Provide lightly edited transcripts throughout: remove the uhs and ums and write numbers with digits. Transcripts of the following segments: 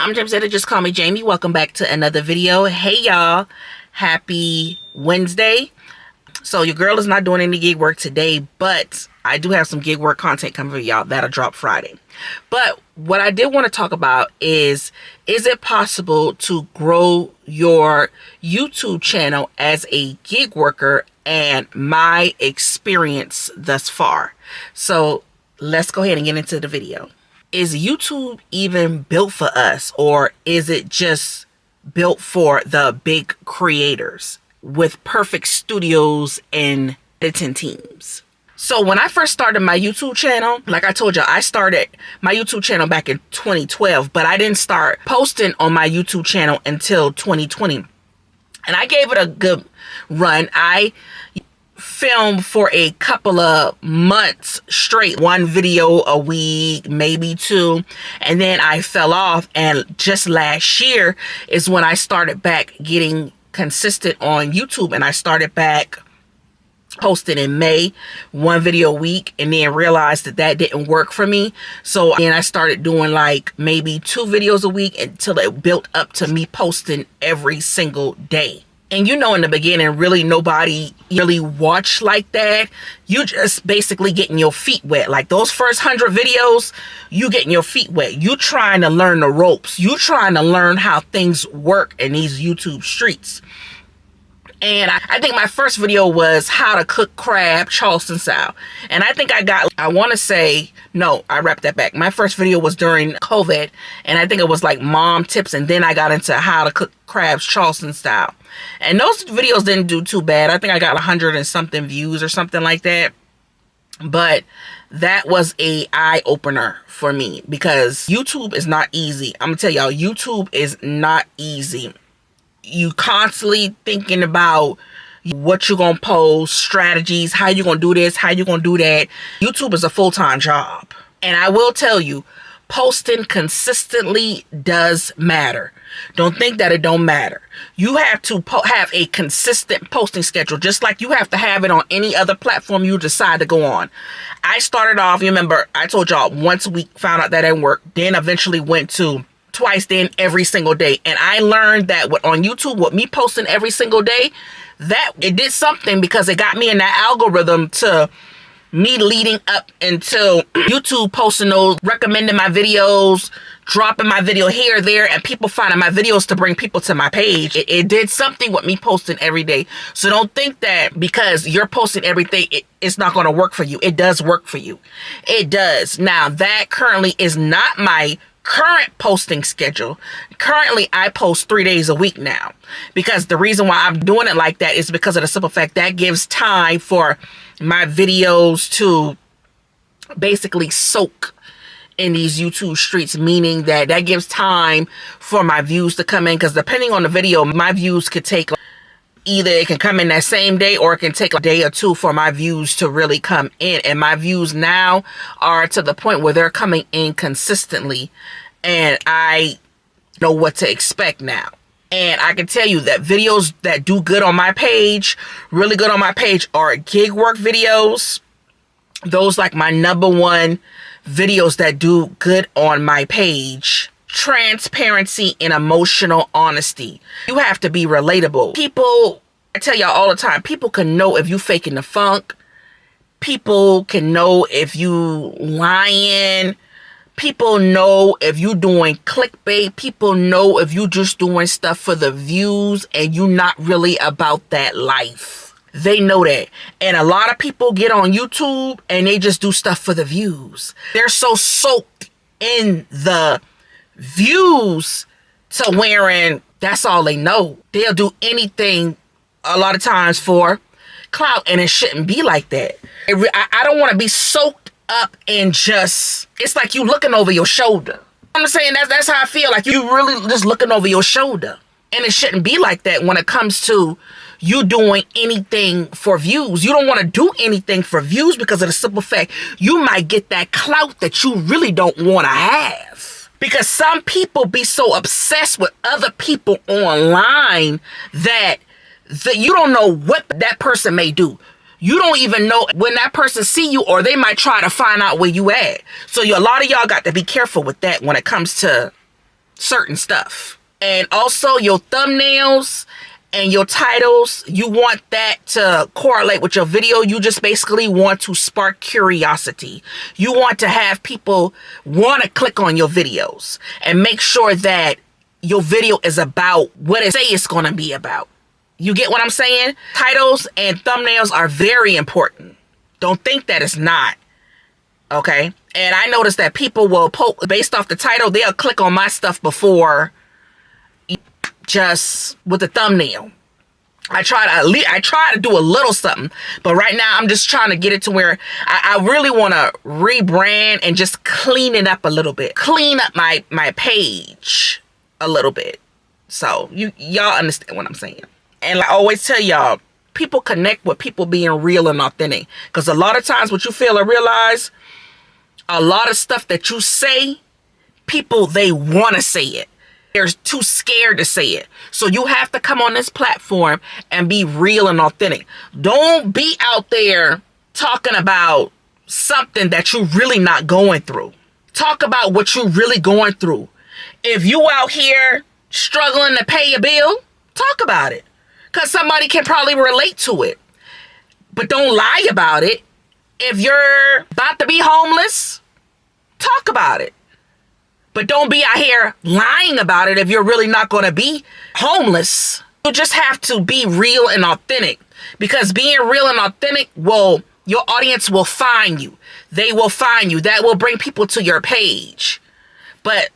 I'm Jamielenear, just call me Jamie. Welcome back to another video. Hey y'all, happy Wednesday. So your girl is not doing any gig work today, but I do have some gig work content coming for y'all that'll drop Friday. But what I did want to talk about is it possible to grow your YouTube channel as a gig worker and my experience thus far? So let's go ahead and get into the video. Is YouTube even built for us, or is it just built for the big creators with perfect studios and editing teams? So when I first started my YouTube channel, like I told you, I started my YouTube channel back in 2012, but I didn't start posting on my YouTube channel until 2020. And I gave it a good run. I filmed for a couple of months straight, one video a week, maybe two, and then I fell off. And just last year is when I started back getting consistent on YouTube, and I started back posting in May, one video a week, and then realized that didn't work for me. So then I started doing like maybe 2 videos a week until it built up to me posting every single day. And you know, in the beginning, really nobody really watched like that. You just basically getting your feet wet. Like those first 100 videos, you getting your feet wet. You trying to learn the ropes. You trying to learn how things work in these YouTube streets. And I think my first video was how to cook crab Charleston style. And I think I want to say, no, I wrapped that back. My first video was during COVID, and I think it was like mom tips. And then I got into how to cook crabs Charleston style. And those videos didn't do too bad. I think I got 100 and something views or something like that. But that was a eye opener for me, because YouTube is not easy. I'm gonna tell y'all, YouTube is not easy. You constantly thinking about what you're gonna post, strategies, how you gonna do this, how you gonna do that. YouTube is a full-time job. And I will tell you, posting consistently does matter. Don't think that it don't matter. You have to have a consistent posting schedule, just like you have to have it on any other platform you decide to go on. I started off, you remember, I told y'all once a week, found out that didn't work, then eventually went to twice, then every single day. And I learned that on YouTube, with me posting every single day, that it did something, because it got me in that algorithm to me leading up until YouTube posting those, recommending my videos, dropping my video here or there, and people finding my videos to bring people to my page. It did something with me posting every day. So don't think that because you're posting every day, it's not going to work for you. It does work for you. It does. Now, that currently is not my current posting schedule. Currently, I post 3 days a week now, because the reason why I'm doing it like that is because of the simple fact that gives time for my videos to basically soak in these YouTube streets, meaning that gives time for my views to come in, because depending on the video, my views could take either it can come in that same day, or it can take a day or two for my views to really come in. And my views now are to the point where they're coming in consistently, and I know what to expect now. And I can tell you that videos that do good on my page, really good on my page, are gig work videos. Those like my #1 videos that do good on my page. Transparency and emotional honesty. You have to be relatable. People, I tell y'all all the time, people can know if you faking the funk. People can know if you lying. People know if you doing clickbait. People know if you just doing stuff for the views and you not really about that life. They know that. And a lot of people get on YouTube and they just do stuff for the views. They're so soaked in the views to wherein that's all they know. They'll do anything a lot of times for clout, and it shouldn't be like that. I don't want to be soaked up in just, it's like you looking over your shoulder. I'm saying that's how I feel, like you really just looking over your shoulder. And it shouldn't be like that when it comes to you doing anything for views. You don't want to do anything for views because of the simple fact you might get that clout that you really don't want to have. Because some people be so obsessed with other people online that you don't know what that person may do. You don't even know when that person see you, or they might try to find out where you at. So a lot of y'all got to be careful with that when it comes to certain stuff. And also your thumbnails and your titles, you want that to correlate with your video. You just basically want to spark curiosity. You want to have people want to click on your videos and make sure that your video is about what it say it's going to be about. You get what I'm saying? Titles and thumbnails are very important. Don't think that it's not. Okay? And I noticed that people will post based off the title. They'll click on my stuff before just with the thumbnail. I try to do a little something, but right now I'm just trying to get it to where I really want to rebrand and just clean it up a little bit. Clean up my page a little bit. So y'all understand what I'm saying. And I always tell y'all, people connect with people being real and authentic. Because a lot of times what you fail to realize, a lot of stuff that you say, people, they want to say it. They're too scared to say it. So you have to come on this platform and be real and authentic. Don't be out there talking about something that you're really not going through. Talk about what you're really going through. If you out here struggling to pay a bill, talk about it. Because somebody can probably relate to it. But don't lie about it. If you're about to be homeless, talk about it. But don't be out here lying about it if you're really not going to be homeless. You just have to be real and authentic. Because being real and authentic, your audience will find you. They will find you. That will bring people to your page. But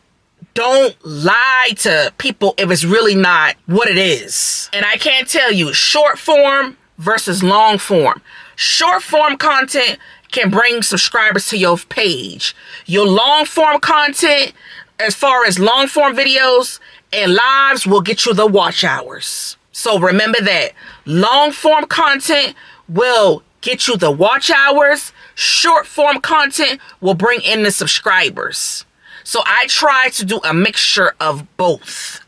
don't lie to people if it's really not what it is. And I can't tell you, short form versus long form. Short form content can bring subscribers to your page. Your long form content, as far as long form videos and lives, will get you the watch hours. So remember that long form content will get you the watch hours. Short form content will bring in the subscribers. So I try to do a mixture of both.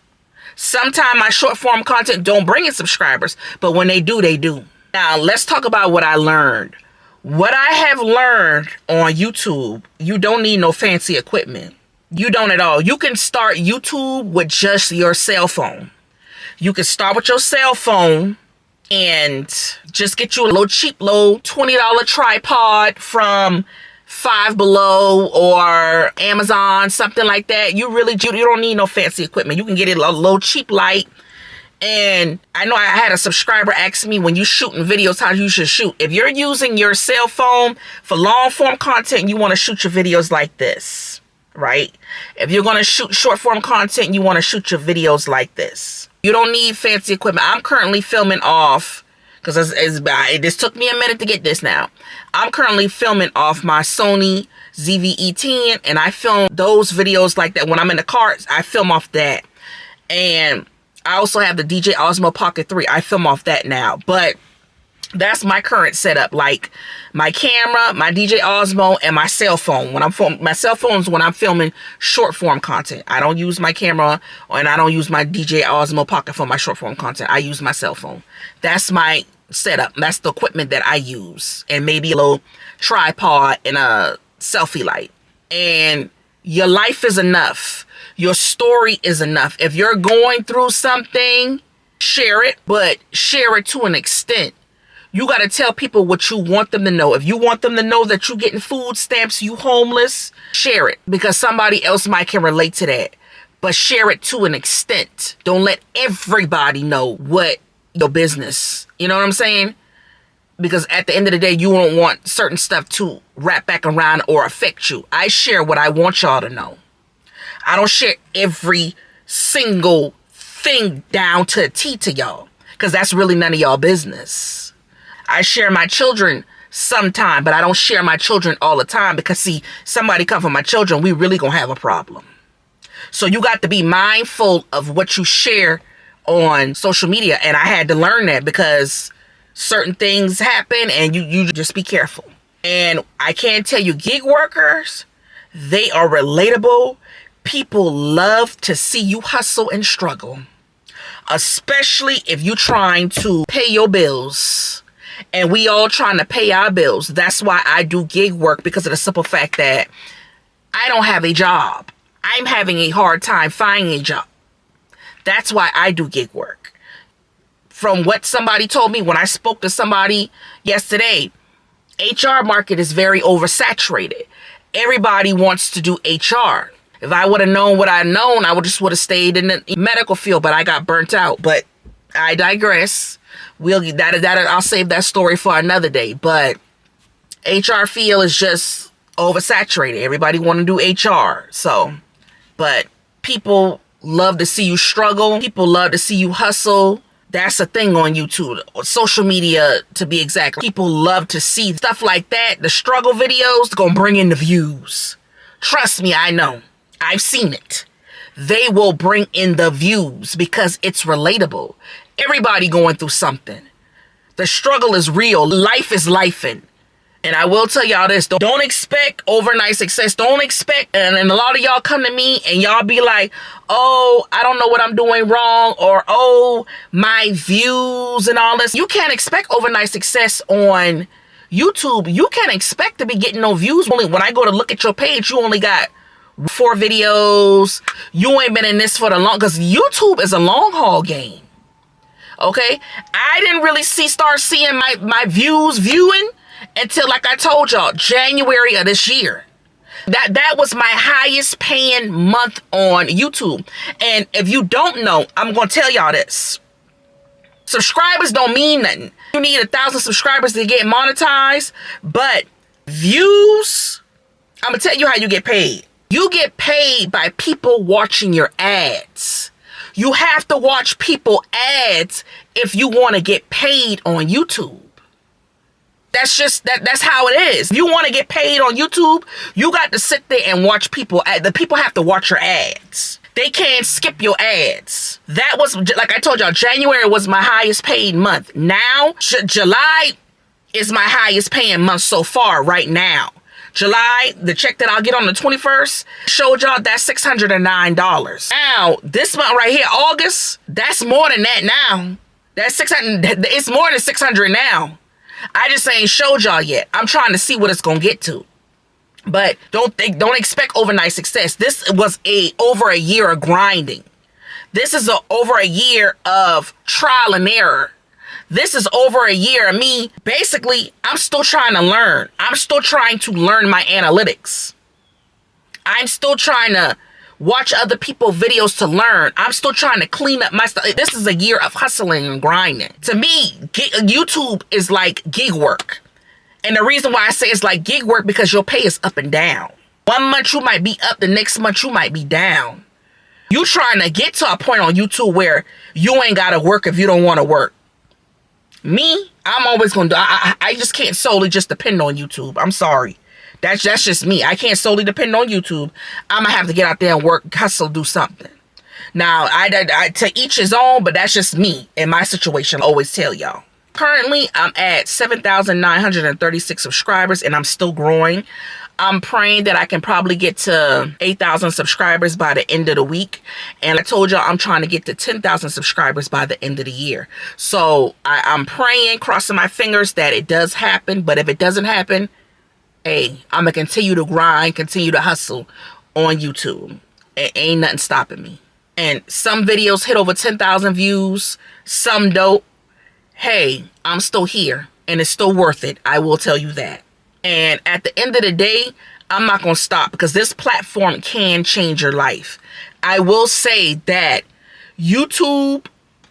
Sometimes my short form content don't bring in subscribers, but when they do, they do. Now let's talk about what I learned. What I have learned on YouTube, you don't need no fancy equipment. You don't at all. You can start YouTube with just your cell phone. You can start with your cell phone and just get you a little cheap, low $20 tripod from Five Below or Amazon, something like that. You don't need no fancy equipment. You can get it a little cheap light. And I know I had a subscriber ask me, when you shooting videos, how you should shoot. If you're using your cell phone for long form content, you want to shoot your videos like this, right? If you're going to shoot short form content, you want to shoot your videos like this. You don't need fancy equipment. I'm currently filming off, because this took me a minute to get this now. I'm currently filming off my Sony ZV-E10, and I film those videos like that. When I'm in the car, I film off that. And I also have the DJ Osmo Pocket 3. I film off that now. But that's my current setup. Like my camera, my DJ Osmo, and my cell phone. My cell phone is when I'm filming short form content. I don't use my camera, and I don't use my DJ Osmo Pocket for my short form content. I use my cell phone. That's my setup. That's the equipment that I use. And maybe a little tripod and a selfie light. And your life is enough. Your story is enough. If you're going through something, share it, but share it to an extent. You got to tell people what you want them to know. If you want them to know that you're getting food stamps, you homeless, share it, because somebody else might can relate to that. But share it to an extent. Don't let everybody know what your business. You know what I'm saying? Because at the end of the day, you don't want certain stuff to wrap back around or affect you. I share what I want y'all to know. I don't share every single thing down to a T to y'all, because that's really none of y'all business. I share my children sometime, but I don't share my children all the time, because see, somebody come for my children, we really gonna have a problem. So you got to be mindful of what you share on social media. And I had to learn that, because certain things happen and you just be careful. And I can tell you, gig workers, they are relatable. People love to see you hustle and struggle, especially if you're trying to pay your bills. And we all trying to pay our bills. That's why I do gig work, because of the simple fact that I don't have a job. I'm having a hard time finding a job. That's why I do gig work. From what somebody told me when I spoke to somebody yesterday, HR market is very oversaturated. Everybody wants to do HR. If I would have known what I'd known, I would have stayed in the medical field, but I got burnt out. But I digress. I'll save that story for another day. But HR field is just oversaturated. Everybody want to do HR. So, but people love to see you struggle. People love to see you hustle. That's a thing on YouTube, or social media to be exact. People love to see stuff like that. The struggle videos gonna bring in the views. Trust me, I know. I've seen it. They will bring in the views because it's relatable. Everybody going through something. The struggle is real. Life is lifing. And I will tell y'all this, don't expect overnight success. Don't expect, and a lot of y'all come to me and y'all be like, oh, I don't know what I'm doing wrong, or oh, my views and all this. You can't expect overnight success on YouTube. You can't expect to be getting no views. Only when I go to look at your page, you only got 4 videos. You ain't been in this for the long, because YouTube is a long haul game. Okay? I didn't really start seeing my viewing until, like I told y'all, January of this year. That was my highest paying month on YouTube. And if you don't know, I'm going to tell y'all this. Subscribers don't mean nothing. You need 1,000 subscribers to get monetized. But views, I'm going to tell you how you get paid. You get paid by people watching your ads. You have to watch people ads if you want to get paid on YouTube. That's just, that's how it is. If you want to get paid on YouTube, you got to sit there and watch people. The people have to watch your ads. They can't skip your ads. That was, like I told y'all, January was my highest paid month. Now, July is my highest paying month so far right now. July, the check that I'll get on the 21st, showed y'all that's $609. Now, this month right here, August, that's more than that now. That's 600, it's more than 600 now. I just ain't showed y'all yet. I'm trying to see what it's gonna get to. But don't expect overnight success. This was over a year of grinding. This is over a year of trial and error. This is over a year of me. Basically, I'm still trying to learn. I'm still trying to learn my analytics. I'm still trying to watch other people's videos to learn. I'm still trying to clean up my stuff. This is a year of hustling and grinding. To me, YouTube is like gig work. And the reason why I say it's like gig work, because your pay is up and down. One month you might be up, the next month you might be down. You trying to get to a point on YouTube where you ain't got to work if you don't want to work. Me, I'm always going to, I just can't solely just depend on YouTube. I'm sorry. That's just me. I can't solely depend on YouTube. I'm going to have to get out there and work, hustle, do something. Now, I to each his own, but that's just me in my situation. I always tell y'all. Currently, I'm at 7,936 subscribers, and I'm still growing. I'm praying that I can probably get to 8,000 subscribers by the end of the week. And I told y'all I'm trying to get to 10,000 subscribers by the end of the year. So I'm praying, crossing my fingers that it does happen. But if it doesn't happen, hey, I'm going to continue to grind, continue to hustle on YouTube. It ain't nothing stopping me. And some videos hit over 10,000 views. Some don't. Hey, I'm still here. And it's still worth it. I will tell you that. And at the end of the day, I'm not going to stop, because this platform can change your life. I will say that YouTube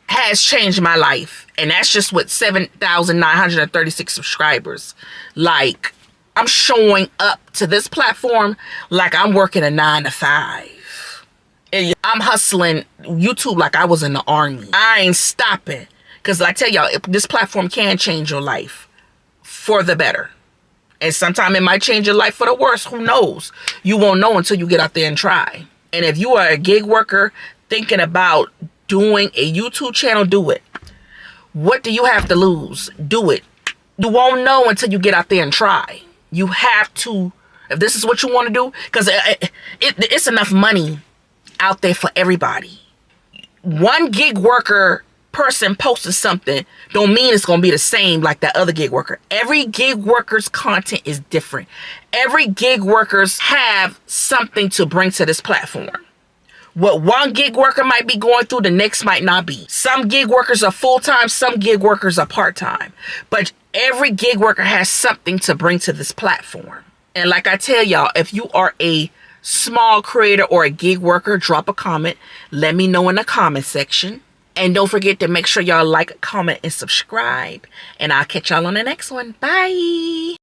has changed my life. And that's just with 7,936 subscribers. Like, I'm showing up to this platform like I'm working a 9 to 5. And I'm hustling YouTube like I was in the army. I ain't stopping. Because I tell y'all, this platform can change your life for the better. And sometimes it might change your life for the worse. Who knows? You won't know until you get out there and try. And if you are a gig worker thinking about doing a YouTube channel, do it. What do you have to lose? Do it. You won't know until you get out there and try. You have to, if this is what you want to do, because it's enough money out there for everybody. One gig worker person posting something don't mean it's gonna be the same like that other gig worker. Every gig worker's content is different. Every gig workers have something to bring to this platform. What one gig worker might be going through, the next might not be. Some gig workers are full-time, some gig workers are part-time. But every gig worker has something to bring to this platform. And like I tell y'all, if you are a small creator or a gig worker, drop a comment. Let me know in the comment section. And don't forget to make sure y'all like, comment, and subscribe. And I'll catch y'all on the next one. Bye.